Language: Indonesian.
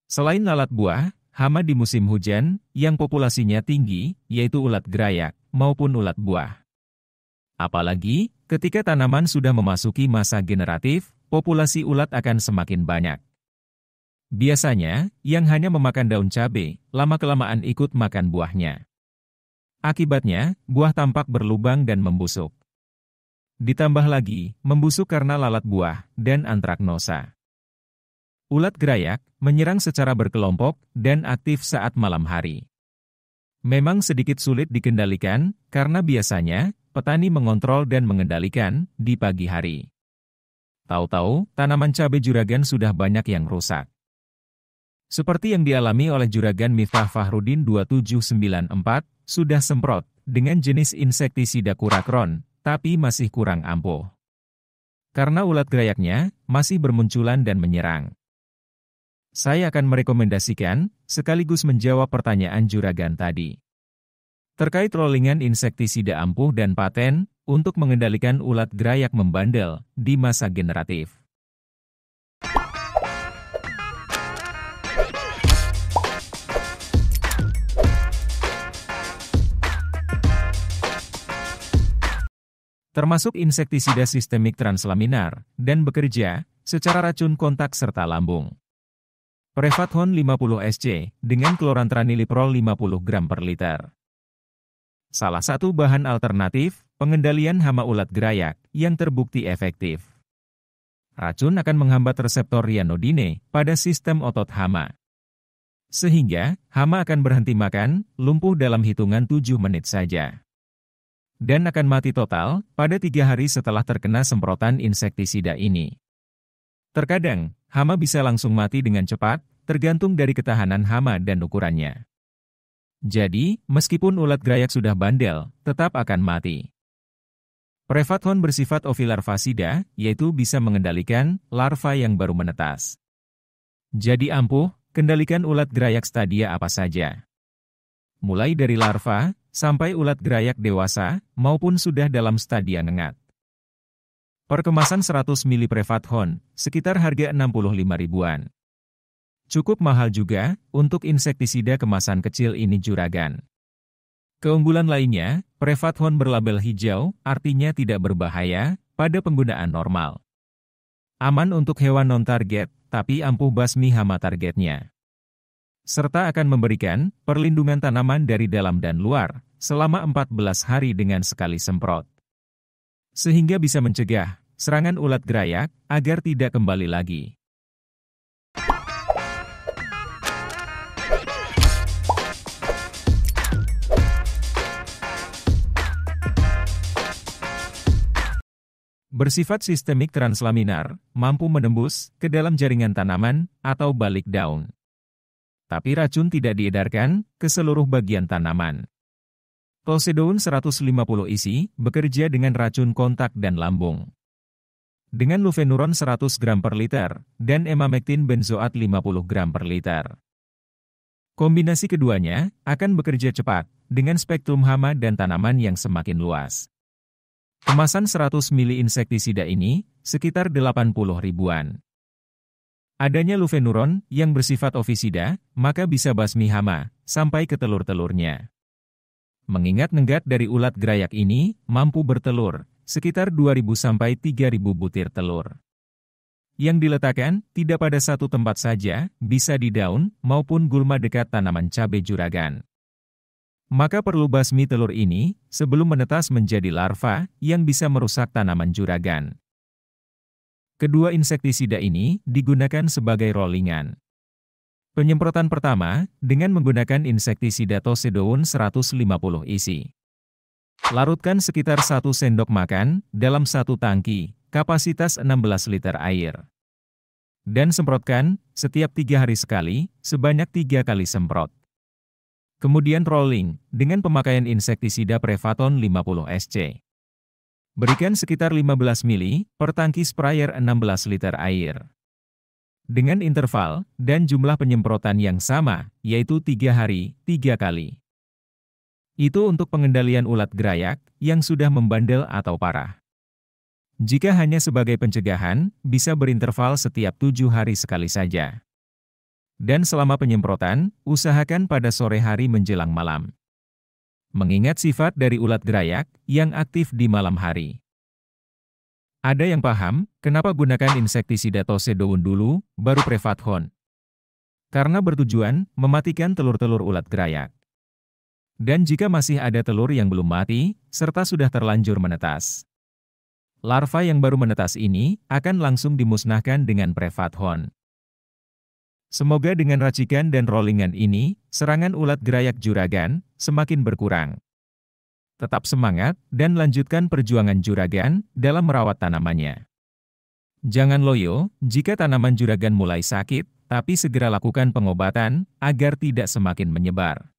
Selain lalat buah, hama di musim hujan, yang populasinya tinggi, yaitu ulat gerayak, maupun ulat buah. Apalagi, ketika tanaman sudah memasuki masa generatif, populasi ulat akan semakin banyak. Biasanya, yang hanya memakan daun cabai, lama-kelamaan ikut makan buahnya. Akibatnya, buah tampak berlubang dan membusuk. Ditambah lagi, membusuk karena lalat buah dan antraknosa. Ulat gerayak menyerang secara berkelompok dan aktif saat malam hari. Memang sedikit sulit dikendalikan, karena biasanya, petani mengontrol dan mengendalikan di pagi hari. Tahu-tahu, tanaman cabai juragan sudah banyak yang rusak. Seperti yang dialami oleh juragan Miftah Fahrudin 2794, sudah semprot dengan jenis insektisida Kurakron, tapi masih kurang ampuh. Karena ulat gerayaknya masih bermunculan dan menyerang. Saya akan merekomendasikan, sekaligus menjawab pertanyaan juragan tadi. Terkait rollingan insektisida ampuh dan paten, untuk mengendalikan ulat gerayak membandel di masa generatif. Termasuk insektisida sistemik translaminar, dan bekerja secara racun kontak serta lambung. Prefathon 50 SC, dengan klorantraniliprol 50 gram per liter. Salah satu bahan alternatif, pengendalian hama ulat gerayak, yang terbukti efektif. Racun akan menghambat reseptor ryanodine pada sistem otot hama. Sehingga, hama akan berhenti makan, lumpuh dalam hitungan 7 menit saja. Dan akan mati total, pada 3 hari setelah terkena semprotan insektisida ini. Terkadang, hama bisa langsung mati dengan cepat, tergantung dari ketahanan hama dan ukurannya. Jadi, meskipun ulat gerayak sudah bandel, tetap akan mati. Prefathon bersifat ovilarvasida, yaitu bisa mengendalikan larva yang baru menetas. Jadi ampuh, kendalikan ulat gerayak stadia apa saja. Mulai dari larva, sampai ulat gerayak dewasa, maupun sudah dalam stadia nengat. Per kemasan 100 ml Prefathon, sekitar harga 65 ribuan. Cukup mahal juga, untuk insektisida kemasan kecil ini juragan. Keunggulan lainnya, Prefathon berlabel hijau, artinya tidak berbahaya, pada penggunaan normal. Aman untuk hewan non-target, tapi ampuh basmi hama targetnya. Serta akan memberikan perlindungan tanaman dari dalam dan luar, selama 14 hari dengan sekali semprot. Sehingga bisa mencegah serangan ulat gerayak, agar tidak kembali lagi. Bersifat sistemik translaminar, mampu menembus ke dalam jaringan tanaman atau balik daun. Tapi racun tidak diedarkan ke seluruh bagian tanaman. Tosedoun 150 isi bekerja dengan racun kontak dan lambung. Dengan lufenuron 100 gram per liter dan emamectin benzoat 50 gram per liter. Kombinasi keduanya akan bekerja cepat dengan spektrum hama dan tanaman yang semakin luas. Kemasan 100 ml insektisida ini sekitar 80 ribuan. Adanya lufenuron yang bersifat ovisida, maka bisa basmi hama sampai ke telur-telurnya. Mengingat nengat dari ulat gerayak ini mampu bertelur sekitar 2.000 sampai 3.000 butir telur. Yang diletakkan tidak pada satu tempat saja, bisa di daun maupun gulma dekat tanaman cabai juragan. Maka perlu basmi telur ini sebelum menetas menjadi larva yang bisa merusak tanaman juragan. Kedua insektisida ini digunakan sebagai rollingan. Penyemprotan pertama dengan menggunakan insektisida Tosedoun 150 isi. Larutkan sekitar 1 sendok makan dalam 1 tangki, kapasitas 16 liter air. Dan semprotkan setiap 3 hari sekali, sebanyak 3 kali semprot. Kemudian rolling dengan pemakaian insektisida Prefathon 50 SC. Berikan sekitar 15 ml per tangki sprayer 16 liter air. Dengan interval dan jumlah penyemprotan yang sama, yaitu 3 hari, 3 kali. Itu untuk pengendalian ulat gerayak yang sudah membandel atau parah. Jika hanya sebagai pencegahan, bisa berinterval setiap 7 hari sekali saja. Dan selama penyemprotan, usahakan pada sore hari menjelang malam. Mengingat sifat dari ulat gerayak yang aktif di malam hari. Ada yang paham, kenapa gunakan insektisida Tosedoun dulu, baru Prevathon? Karena bertujuan mematikan telur-telur ulat gerayak. Dan jika masih ada telur yang belum mati, serta sudah terlanjur menetas, larva yang baru menetas ini akan langsung dimusnahkan dengan Prevathon. Semoga dengan racikan dan rollingan ini, serangan ulat gerayak juragan semakin berkurang. Tetap semangat dan lanjutkan perjuangan juragan dalam merawat tanamannya. Jangan loyo jika tanaman juragan mulai sakit, tapi segera lakukan pengobatan agar tidak semakin menyebar.